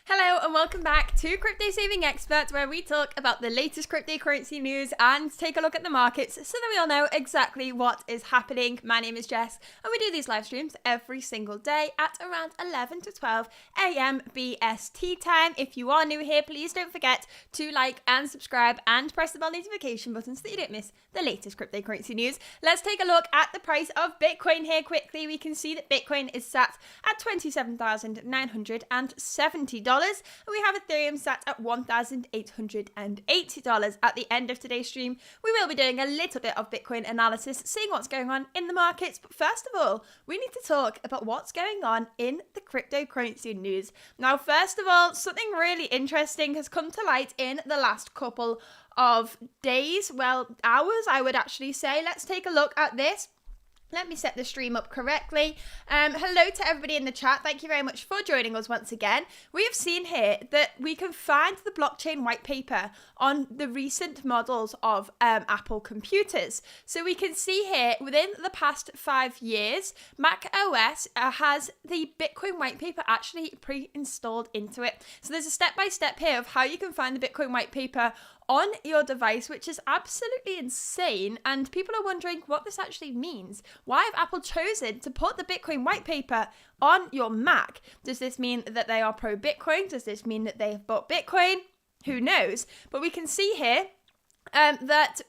Hello and welcome back to Crypto Saving Experts, where we talk about the latest cryptocurrency news and take a look at the markets so that we all know exactly what is happening. My name is Jess and we do these live streams every single day at around 11 to 12 a.m. BST time. If you are new here, please don't forget to like and subscribe and press the bell notification button so that you don't miss the latest cryptocurrency news. Let's take a look at the price of Bitcoin here quickly. We can see that Bitcoin is sat at $27,970. We have Ethereum sat at $1,880 at the end of today's stream. We will be doing a little bit of Bitcoin analysis, seeing what's going on in the markets. But first of all, we need to talk about what's going on in the cryptocurrency news. Now, first of all, something really interesting has come to light in the last couple of days, well, hours, I would actually say. Let's take a look at this. Let me set the stream up correctly. Hello to everybody in the chat. Thank you very much for joining us once again. We have seen here that we can find the blockchain white paper on the recent models of Apple computers. So we can see here within the past 5 years, Mac OS has the Bitcoin white paper actually pre-installed into it. So there's a step-by-step here of how you can find the Bitcoin white paper on your device, which is absolutely insane. And people are wondering what this actually means. Why have Apple chosen to put the Bitcoin white paper on your Mac? Does this mean that they are pro-Bitcoin? Does this mean that they have bought Bitcoin? Who knows? But we can see here that,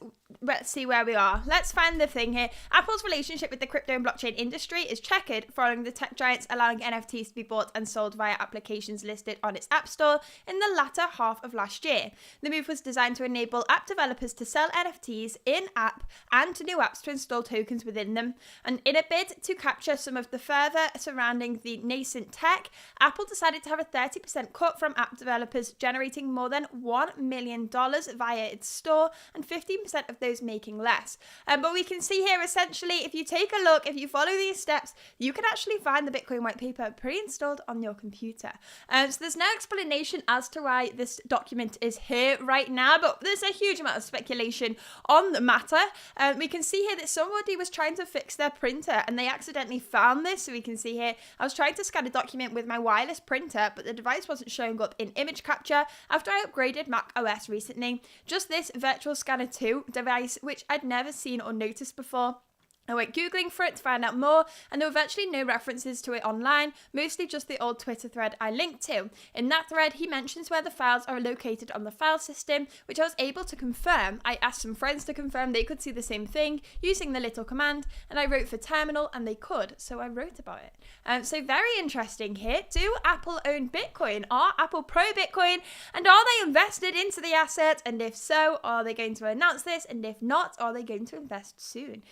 let's see where we are. Let's find the thing here. Apple's relationship with the crypto and blockchain industry is checkered following the tech giants allowing NFTs to be bought and sold via applications listed on its app store in the latter half of last year. The move was designed to enable app developers to sell NFTs in-app and to new apps to install tokens within them. And in a bid to capture some of the further surrounding the nascent tech, Apple decided to have a 30% cut from app developers, generating more than $1 million via its store and 15% of those making less. But we can see here, essentially, if you take a look, if you follow these steps, you can actually find the Bitcoin white paper pre-installed on your computer. So there's no explanation as to why this document is here right now, but there's a huge amount of speculation on the matter. We can see here that somebody was trying to fix their printer and they accidentally found this. So we can see here, I was trying to scan a document with my wireless printer, but the device wasn't showing up in image capture after I upgraded Mac OS recently. Just this Virtual Scanner 2 device, which I'd never seen or noticed before. I went Googling for it to find out more, and there were virtually no references to it online, mostly just the old Twitter thread I linked to. In that thread, he mentions where the files are located on the file system, which I was able to confirm. I asked some friends to confirm they could see the same thing using the little command, and I wrote for terminal, and they could, so I wrote about it. So very interesting here. Do Apple own Bitcoin? Are Apple pro-Bitcoin? And are they invested into the asset? And if so, are they going to announce this? And if not, are they going to invest soon?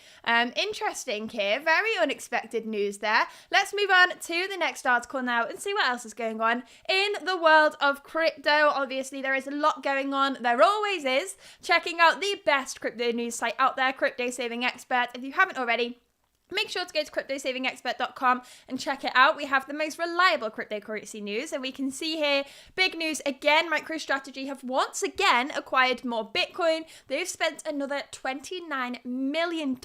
Interesting here. Very unexpected news there. Let's move on to the next article now and see what else is going on in the world of crypto. Obviously, there is a lot going on. There always is. Checking out the best crypto news site out there, Crypto Saving Expert. If you haven't already, make sure to go to cryptosavingexpert.com and check it out. We have the most reliable cryptocurrency news, and we can see here, big news again, MicroStrategy have once again acquired more Bitcoin. They've spent another $29 million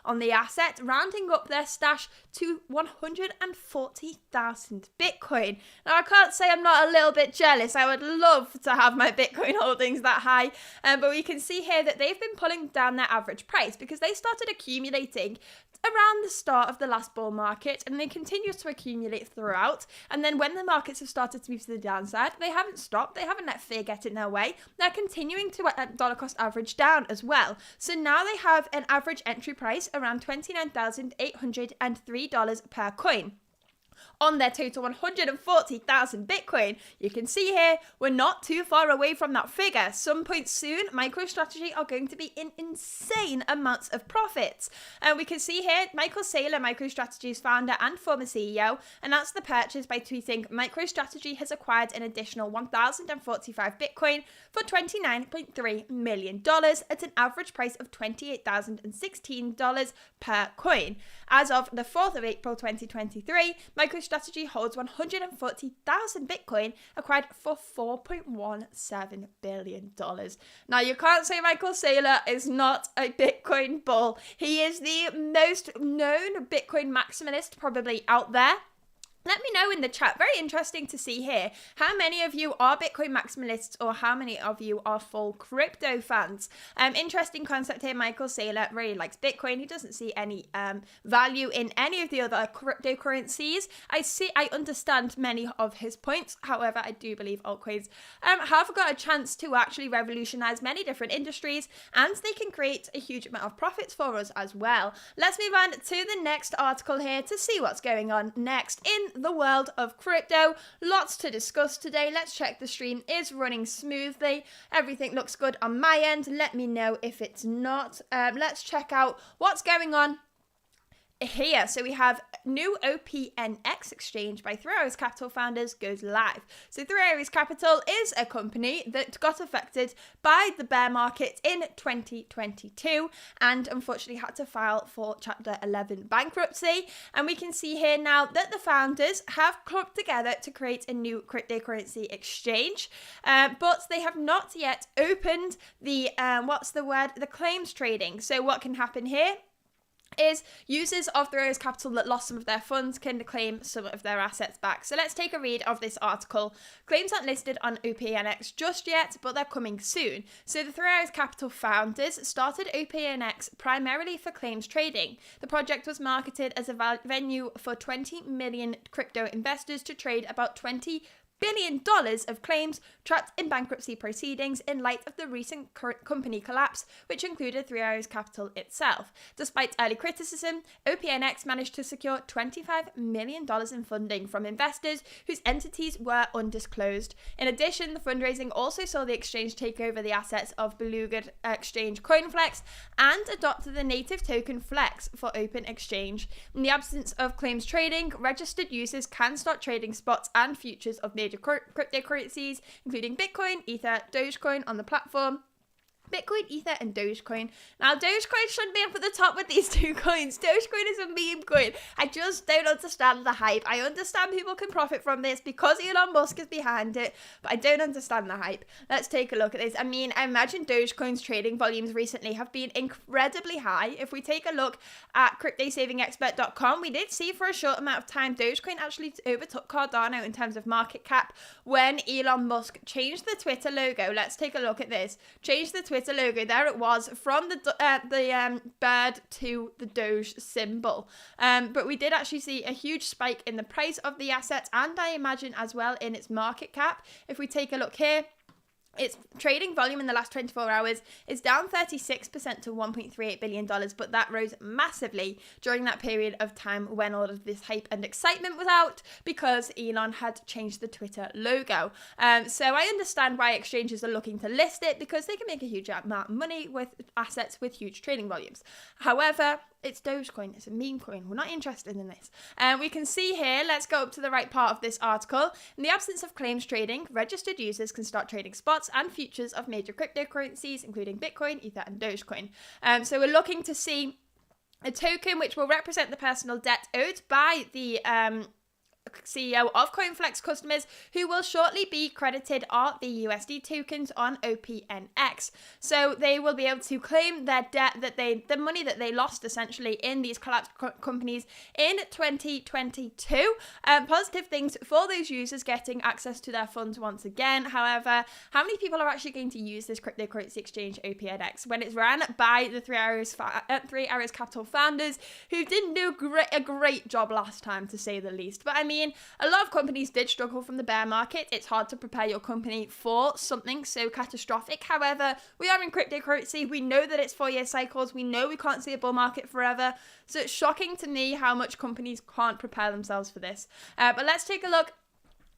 on the asset, rounding up their stash to 140,000 Bitcoin. Now, I can't say I'm not a little bit jealous. I would love to have my Bitcoin holdings that high, but we can see here that they've been pulling down their average price because they started accumulating around the start of the last bull market, and they continue to accumulate throughout. And then when the markets have started to move to the downside, they haven't stopped. They haven't let fear get in their way. They're continuing to dollar cost average down as well. So now they have an average entry price around $29,803 per coin. On their total 140,000 Bitcoin. You can see here, we're not too far away from that figure. Some point soon, MicroStrategy are going to be in insane amounts of profits. And we can see here, Michael Saylor, MicroStrategy's founder and former CEO, announced the purchase by tweeting, MicroStrategy has acquired an additional 1,045 Bitcoin for $29.3 million at an average price of $28,016 per coin. As of the 4th of April 2023, MicroStrategy holds 140,000 Bitcoin acquired for $4.17 billion. Now, you can't say Michael Saylor is not a Bitcoin bull. He is the most known Bitcoin maximalist probably out there. Let me know in the chat. Very interesting to see here how many of you are Bitcoin maximalists or how many of you are full crypto fans. Interesting concept here. Michael Saylor really likes Bitcoin. He doesn't see any value in any of the other cryptocurrencies. I understand many of his points. However, I do believe altcoins have got a chance to actually revolutionize many different industries, and they can create a huge amount of profits for us as well. Let's move on to the next article here to see what's going on next in the world of crypto. Lots to discuss today. Let's check the stream is running smoothly. Everything looks good on my end. Let me know if it's not. Let's check out what's going on here. So we have new OPNX exchange by 3 Arrows Capital founders goes live. So 3 Arrows Capital is a company that got affected by the bear market in 2022 and unfortunately had to file for Chapter 11 bankruptcy. And we can see here now that the founders have clubbed together to create a new cryptocurrency exchange, but they have not yet opened the the claims trading. So what can happen here is users of 3 Arrows Capital that lost some of their funds can claim some of their assets back. So let's take a read of this article. Claims aren't listed on OPNX just yet, but they're coming soon. So the 3 Arrows Capital founders started OPNX primarily for claims trading. The project was marketed as a venue for 20 million crypto investors to trade about $20 billion of claims trapped in bankruptcy proceedings in light of the recent company collapse, which included 3 Arrows Capital itself. Despite early criticism, OPNX managed to secure $25 million in funding from investors whose entities were undisclosed. In addition, the fundraising also saw the exchange take over the assets of beluga exchange CoinFlex and adopt the native token Flex for open exchange. In the absence of claims trading, registered users can start trading spots and futures of major cryptocurrencies, including Bitcoin, Ether, Dogecoin on the platform. Bitcoin, Ether, and Dogecoin. Now, Dogecoin shouldn't be up at the top with these two coins. Dogecoin is a meme coin. I just don't understand the hype. I understand people can profit from this because Elon Musk is behind it, but I don't understand the hype. Let's take a look at this. I mean, I imagine Dogecoin's trading volumes recently have been incredibly high. If we take a look at cryptosavingexpert.com, we did see for a short amount of time Dogecoin actually overtook Cardano in terms of market cap when Elon Musk changed the Twitter logo. Let's take a look at this. Changed the Twitter logo. There it was, from the bird to the Doge symbol. But we did actually see a huge spike in the price of the asset, and I imagine as well in its market cap. If we take a look here, its trading volume in the last 24 hours is down 36% to $1.38 billion, but that rose massively during that period of time when all of this hype and excitement was out because Elon had changed the Twitter logo. So I understand why exchanges are looking to list it because they can make a huge amount of money with assets with huge trading volumes. However, it's Dogecoin. It's a meme coin. We're not interested in this. We can see here, let's go up to the right part of this article. In the absence of claims trading, registered users can start trading spots and futures of major cryptocurrencies, including Bitcoin, Ether, and Dogecoin. So we're looking to see a token which will represent the personal debt owed by the CEO of CoinFlex customers who will shortly be credited are the USD tokens on OPNX. So they will be able to claim their debt the money that they lost essentially in these collapsed companies in 2022. Positive things for those users getting access to their funds once again. However, how many people are actually going to use this cryptocurrency exchange OPNX when it's ran by the 3 Arrows Capital founders who didn't do a great job last time, to say the least? But I mean, a lot of companies did struggle from the bear market. It's hard to prepare your company for something so catastrophic. However, we are in cryptocurrency. We know that it's 4-year cycles. We know we can't see a bull market forever. So it's shocking to me how much companies can't prepare themselves for this. But let's take a look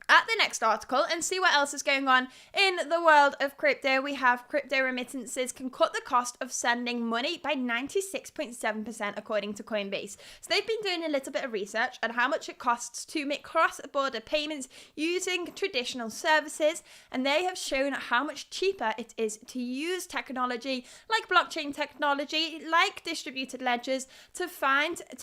at the next article and see what else is going on in the world of crypto. We have crypto remittances can cut the cost of sending money by 96.7% according to Coinbase. So they've been doing a little bit of research on how much it costs to make cross-border payments using traditional services, and they have shown how much cheaper it is to use technology like blockchain technology, like distributed ledgers to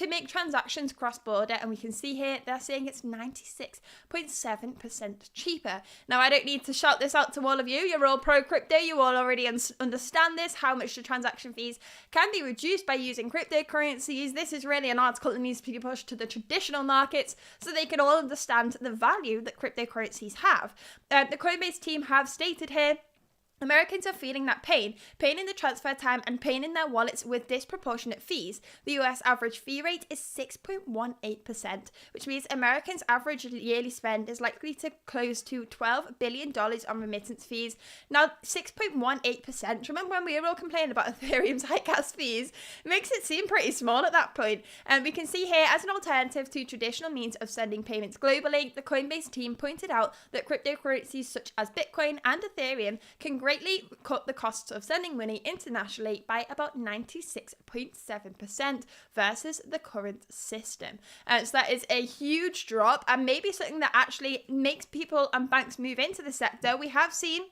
make transactions cross-border. And we can see here they're saying it's 96.7% 7% cheaper. Now, I don't need to shout this out to all of you. You're all pro crypto. You all already understand this, how much the transaction fees can be reduced by using cryptocurrencies. This is really an article that needs to be pushed to the traditional markets so they can all understand the value that cryptocurrencies have. The Coinbase team have stated here, Americans are feeling that pain in the transfer time and pain in their wallets with disproportionate fees. The US average fee rate is 6.18%, which means Americans' average yearly spend is likely to close to $12 billion on remittance fees. Now, 6.18%, remember when we were all complaining about Ethereum's high gas fees? It makes it seem pretty small at that point. And we can see here, as an alternative to traditional means of sending payments globally, the Coinbase team pointed out that cryptocurrencies such as Bitcoin and Ethereum can greatly cut the costs of sending money internationally by about 96.7% versus the current system. So that is a huge drop, and maybe something that actually makes people and banks move into the sector. We have seen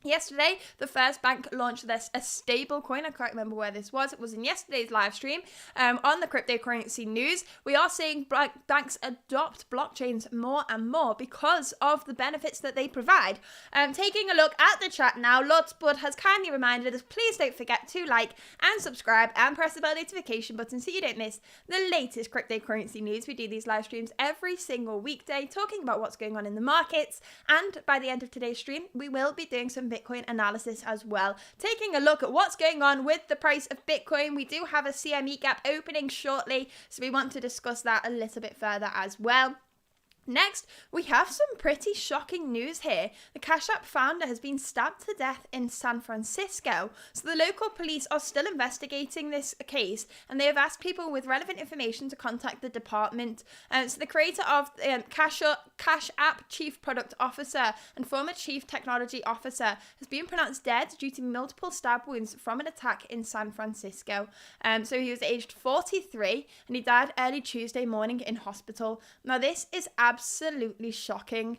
yesterday, the first bank launched a stable coin. I can't remember where this was. It was in yesterday's live stream on the cryptocurrency news. We are seeing banks adopt blockchains more and more because of the benefits that they provide. Taking a look at the chat now, Lord Spud has kindly reminded us, please don't forget to like and subscribe and press the bell notification button so you don't miss the latest cryptocurrency news. We do these live streams every single weekday talking about what's going on in the markets, and by the end of today's stream, we will be doing some Bitcoin analysis as well, taking a look at what's going on with the price of Bitcoin. We do have a CME gap opening shortly, so we want to discuss that a little bit further as well. Next, we have some pretty shocking news here. The Cash App founder has been stabbed to death in San Francisco. So the local police are still investigating this case, and they have asked people with relevant information to contact the department. So the creator of Cash App Chief Product Officer and former Chief Technology Officer has been pronounced dead due to multiple stab wounds from an attack in San Francisco. So he was aged 43, and he died early Tuesday morning in hospital. Now, this is absolutely shocking.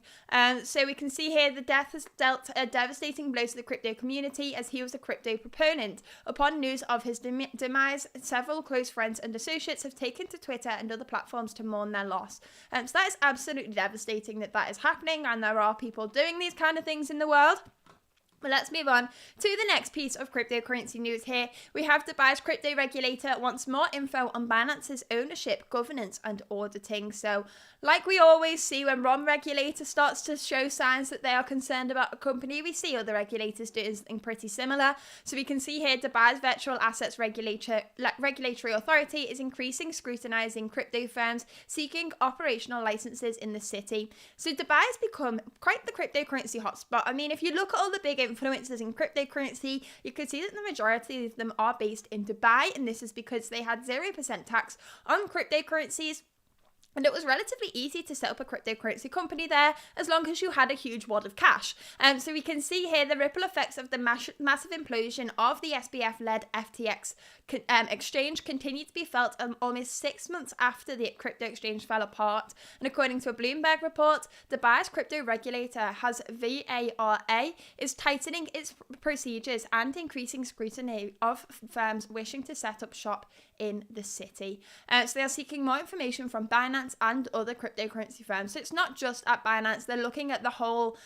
So we can see here the death has dealt a devastating blow to the crypto community, as he was a crypto proponent. Upon news of his demise, several close friends and associates have taken to Twitter and other platforms to mourn their loss. So that is absolutely devastating that is happening, and there are people doing these kind of things in the world. But let's move on to the next piece of cryptocurrency news here. We have Dubai's crypto regulator wants more info on Binance's ownership, governance, and auditing. So, like we always see when one regulator starts to show signs that they are concerned about a company, we see other regulators doing something pretty similar. So we can see here Dubai's Virtual Assets Regulatory Authority is increasing scrutinizing crypto firms seeking operational licenses in the city. So Dubai has become quite the cryptocurrency hotspot. I mean, if you look at all the big influencers in cryptocurrency, you can see that the majority of them are based in Dubai, and this is because they had 0% tax on cryptocurrencies. And it was relatively easy to set up a cryptocurrency company there as long as you had a huge wad of cash. So we can see here the ripple effects of the massive implosion of the SBF-led FTX exchange continued to be felt almost 6 months after the crypto exchange fell apart. And according to a Bloomberg report, Dubai's crypto regulator VARA is tightening its procedures and increasing scrutiny of firms wishing to set up shop in the city. So they are seeking more information from Binance and other cryptocurrency firms. So it's not just at Binance, they're looking at the whole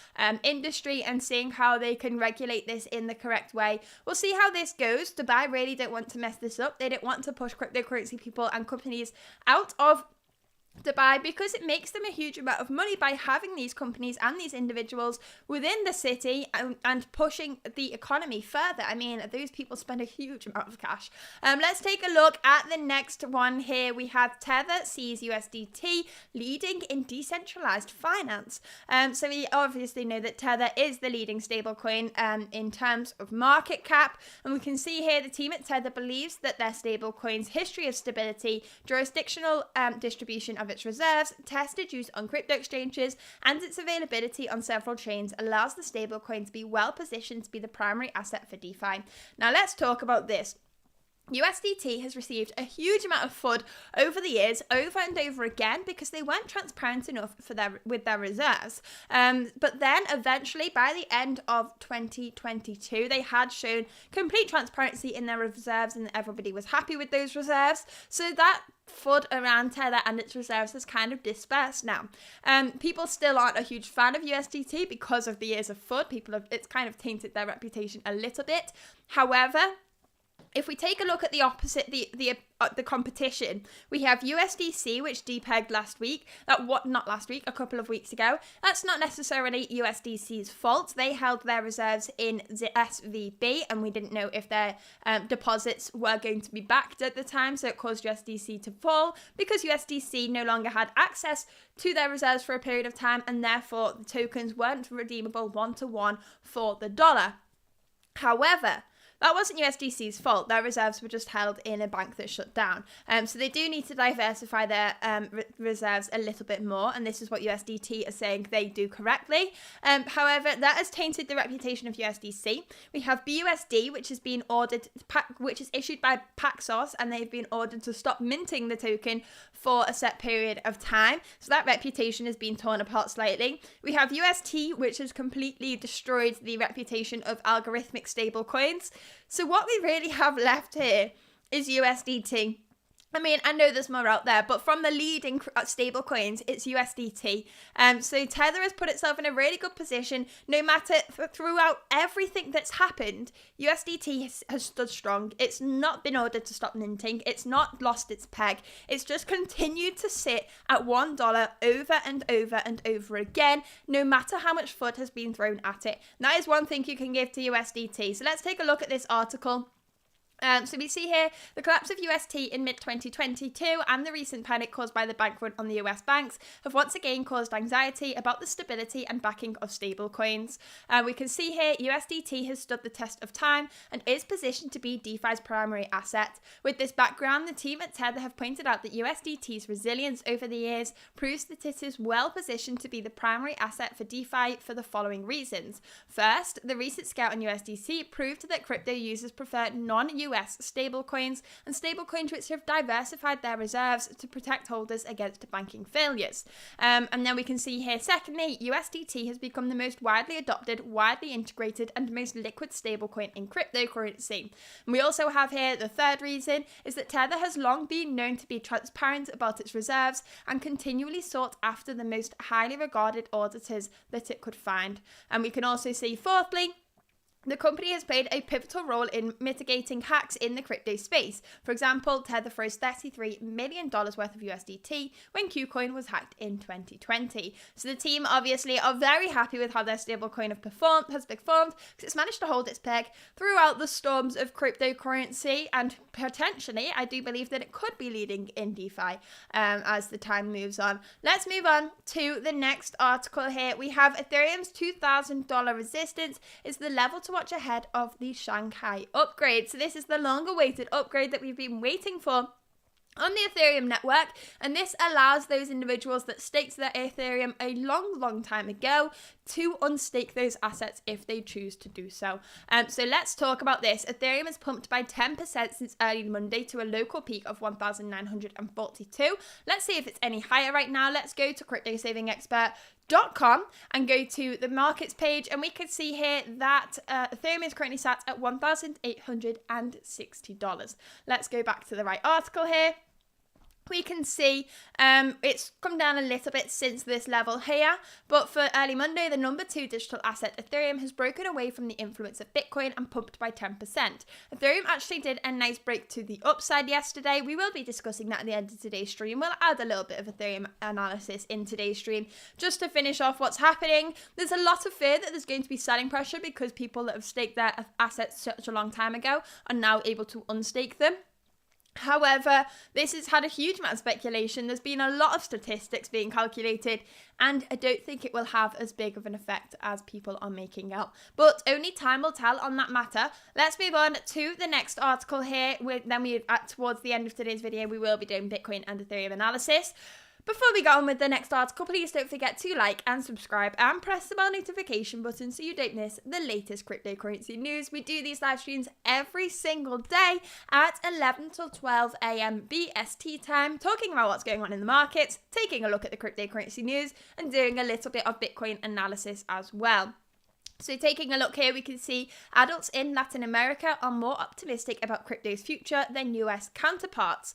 industry and seeing how they can regulate this in the correct way. We'll see how this goes. Dubai really don't want to mess this up. They don't want to push cryptocurrency people and companies out of Dubai because it makes them a huge amount of money by having these companies and these individuals within the city and pushing the economy further. I mean, those people spend a huge amount of cash. Let's take a look at the next one here. We have Tether sees USDT leading in decentralized finance. So we obviously know that Tether is the leading stablecoin in terms of market cap. And we can see here the team at Tether believes that their stablecoin's history of stability, jurisdictional distribution of its reserves, tested use on crypto exchanges, and its availability on several chains allows the stablecoin to be well positioned to be the primary asset for DeFi. Now let's talk about this. USDT has received a huge amount of FUD over the years, over and over again, because they weren't transparent enough with their reserves. But then eventually, by the end of 2022, they had shown complete transparency in their reserves, and everybody was happy with those reserves. So that FUD around Tether and its reserves has kind of dispersed now. People still aren't a huge fan of USDT because of the years of FUD. It's kind of tainted their reputation a little bit. However, if we take a look at the opposite, the competition, we have USDC, which depegged a couple of weeks ago. That's not necessarily USDC's fault. They held their reserves in the SVB, and we didn't know if their deposits were going to be backed at the time, so it caused USDC to fall because USDC no longer had access to their reserves for a period of time, and therefore the tokens weren't redeemable one-to-one for the dollar. However, that wasn't USDC's fault. Their reserves were just held in a bank that shut down. So they do need to diversify their reserves a little bit more, and this is what USDT is saying they do correctly. However, that has tainted the reputation of USDC. We have BUSD, which is issued by Paxos, and they've been ordered to stop minting the token for a set period of time. So that reputation has been torn apart slightly. We have UST, which has completely destroyed the reputation of algorithmic stablecoins. So what we really have left here is USDT. I mean, I know there's more out there, but from the leading stable coins, it's USDT. So Tether has put itself in a really good position. No matter throughout everything that's happened, USDT has stood strong. It's not been ordered to stop minting. It's not lost its peg. It's just continued to sit at $1 over and over and over again, no matter how much FUD has been thrown at it. And that is one thing you can give to USDT. So let's take a look at this article. So we see here the collapse of UST in mid-2022 and the recent panic caused by the bank run on the US banks have once again caused anxiety about the stability and backing of stablecoins. We can see here USDT has stood the test of time and is positioned to be DeFi's primary asset. With this background, the team at Tether have pointed out that USDT's resilience over the years proves that it is well positioned to be the primary asset for DeFi for the following reasons. First, the recent scout on USDC proved that crypto users prefer non-US stablecoins and stablecoins which have diversified their reserves to protect holders against banking failures. And then we can see here, secondly, USDT has become the most widely adopted, widely integrated, and most liquid stablecoin in cryptocurrency. And we also have here the third reason is that Tether has long been known to be transparent about its reserves and continually sought after the most highly regarded auditors that it could find. And we can also see, fourthly, the company has played a pivotal role in mitigating hacks in the crypto space. For example, Tether froze $33 million worth of USDT when KuCoin was hacked in 2020. So the team obviously are very happy with how their stablecoin has performed because it's managed to hold its peg throughout the storms of cryptocurrency, and potentially I do believe that it could be leading in DeFi as the time moves on. Let's move on to the next article here. We have Ethereum's $2,000 resistance is the level to watch ahead of the Shanghai upgrade. So this is the longer-awaited upgrade that we've been waiting for on the Ethereum network, and this allows those individuals that staked their Ethereum a long time ago to unstake those assets if they choose to do so. So let's talk about this. Ethereum has pumped by 10% since early Monday to a local peak of 1,942. Let's see if it's any higher right now. Let's go to CryptoSavingExpert.com and go to the markets page, and we can see here that Ethereum is currently sat at $1,860. Let's go back to the right article here. We can see it's come down a little bit since this level here, but for early Monday, the number 2 digital asset Ethereum has broken away from the influence of Bitcoin and pumped by 10%. Ethereum actually did a nice break to the upside yesterday. We will be discussing that at the end of today's stream. We'll add a little bit of Ethereum analysis in today's stream just to finish off what's happening. There's a lot of fear that there's going to be selling pressure because people that have staked their assets such a long time ago are now able to unstake them. However, this has had a huge amount of speculation. There's been a lot of statistics being calculated, and I don't think it will have as big of an effect as people are making out. But only time will tell on that matter. Let's move on to the next article here. Towards the end of today's video, we will be doing Bitcoin and Ethereum analysis. Before we go on with the next article, please don't forget to like and subscribe and press the bell notification button so you don't miss the latest cryptocurrency news. We do these live streams every single day at 11 till 12 a.m. BST time, talking about what's going on in the markets, taking a look at the cryptocurrency news, and doing a little bit of Bitcoin analysis as well. So taking a look here, we can see adults in Latin America are more optimistic about crypto's future than US counterparts.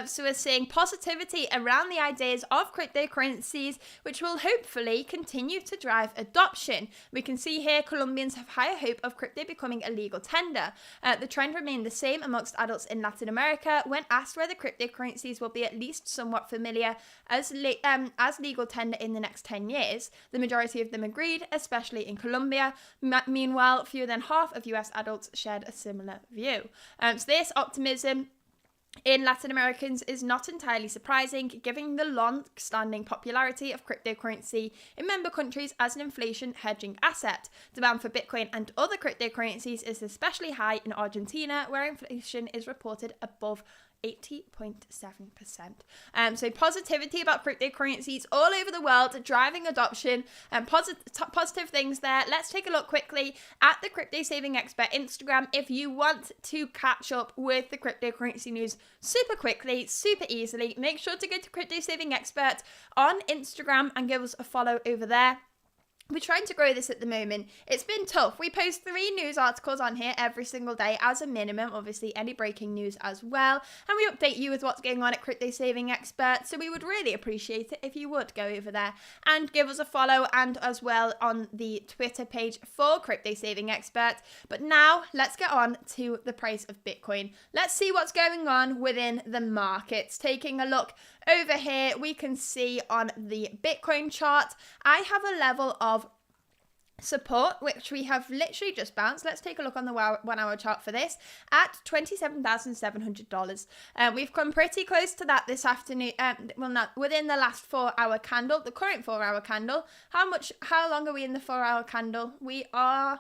So we're seeing positivity around the ideas of cryptocurrencies, which will hopefully continue to drive adoption. We can see here Colombians have higher hope of crypto becoming a legal tender. The trend remained the same amongst adults in Latin America when asked whether cryptocurrencies will be at least somewhat familiar as legal tender in the next 10 years. The majority of them agreed, especially in Colombia. Meanwhile, fewer than half of US adults shared a similar view. So this optimism in Latin Americans is not entirely surprising, given the long-standing popularity of cryptocurrency in member countries as an inflation hedging asset. Demand for Bitcoin and other cryptocurrencies is especially high in Argentina, where inflation is reported above 80.7%. So positivity about cryptocurrencies all over the world, driving adoption, and positive things there. Let's take a look quickly at the Crypto Saving Expert Instagram if you want to catch up with the cryptocurrency news super quickly, super easily. Make sure to go to Crypto Saving Expert on Instagram and give us a follow over there. We're trying to grow this at the moment. It's been tough. We post 3 news articles on here every single day as a minimum, obviously any breaking news as well. And we update you with what's going on at Crypto Saving Expert. So we would really appreciate it if you would go over there and give us a follow, and as well on the Twitter page for Crypto Saving Expert. But now let's get on to the price of Bitcoin. Let's see what's going on within the markets. Taking a look over here, we can see on the Bitcoin chart, I have a level of support, which we have literally just bounced. Let's take a look on the 1 hour chart for this at $27,700. We've come pretty close to that this afternoon. Well, not within the last 4 hour candle, the current 4 hour candle. How long are we in the 4 hour candle? We are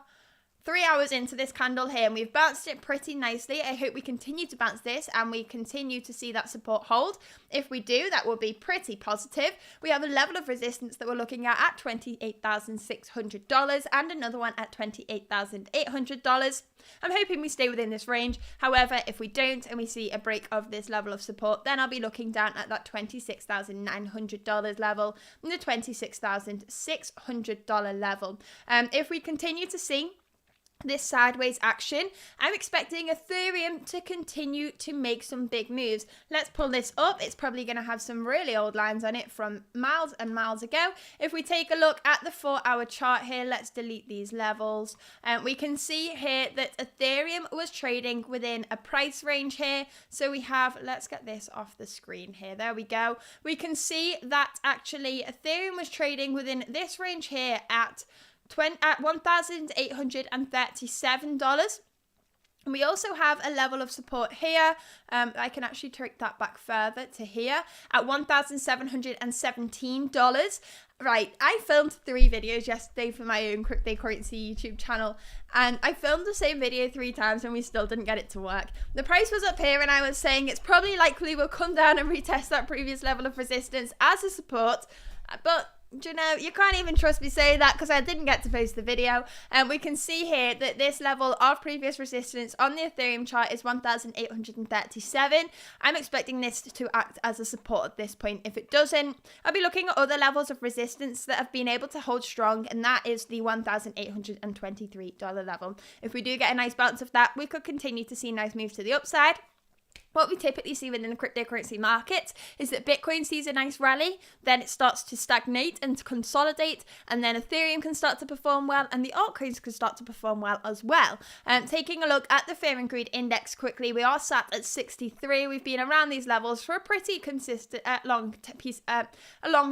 3 hours into this candle here, and we've bounced it pretty nicely. I hope we continue to bounce this and we continue to see that support hold. If we do, that will be pretty positive. We have a level of resistance that we're looking at $28,600 and another one at $28,800. I'm hoping we stay within this range. However, if we don't and we see a break of this level of support, then I'll be looking down at that $26,900 level and the $26,600 level. If we continue to see this sideways action, I'm expecting Ethereum to continue to make some big moves. Let's pull this up. It's probably going to have some really old lines on it from miles and miles ago. If we take a look at the 4 hour chart here, let's delete these levels. We can see here that Ethereum was trading within a price range here. So we have, let's get this off the screen here. There we go. We can see that actually Ethereum was trading within this range here at $1,837. We also have a level of support here. I can actually take that back further to here at $1,717. Right, I filmed 3 videos yesterday for my own cryptocurrency YouTube channel, and I filmed the same video 3 times and we still didn't get it to work. The price was up here and I was saying it's probably likely we'll come down and retest that previous level of resistance as a support, but do you know, you can't even trust me saying that because I didn't get to post the video. And we can see here that this level of previous resistance on the Ethereum chart is 1,837. I'm expecting this to act as a support at this point. If it doesn't, I'll be looking at other levels of resistance that have been able to hold strong, and that is the $1,823 level. If we do get a nice bounce of that, we could continue to see nice moves to the upside. What we typically see within the cryptocurrency market is that Bitcoin sees a nice rally, then it starts to stagnate and to consolidate, and then Ethereum can start to perform well, and the altcoins can start to perform well as well. Taking a look at the Fear and Greed Index quickly, we are sat at 63. We've been around these levels for a pretty consistent, a long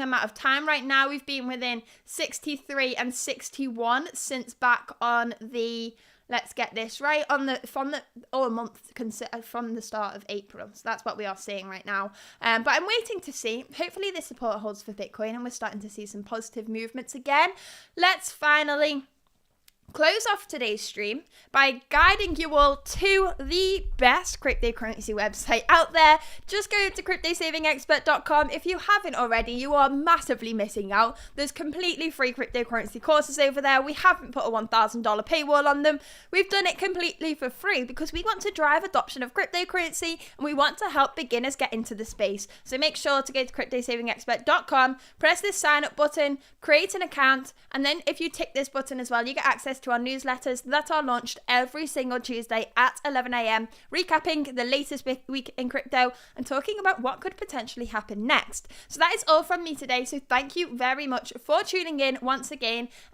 amount of time. Right now, we've been within 63 and 61 since back on the... Let's get this right from the start of April. So that's what we are seeing right now. But I'm waiting to see. Hopefully this support holds for Bitcoin and we're starting to see some positive movements again. Let's finally close off today's stream by guiding you all to the best cryptocurrency website out there. Just go to cryptosavingexpert.com. If you haven't already, you are massively missing out. There's completely free cryptocurrency courses over there. We haven't put a $1,000 paywall on them. We've done it completely for free because we want to drive adoption of cryptocurrency and we want to help beginners get into the space. So make sure to go to cryptosavingexpert.com, press this sign up button, create an account, and then if you tick this button as well, you get access to our newsletters that are launched every single Tuesday at 11 a.m, recapping the latest week in crypto and talking about what could potentially happen next. So that is all from me today. So thank you very much for tuning in once again.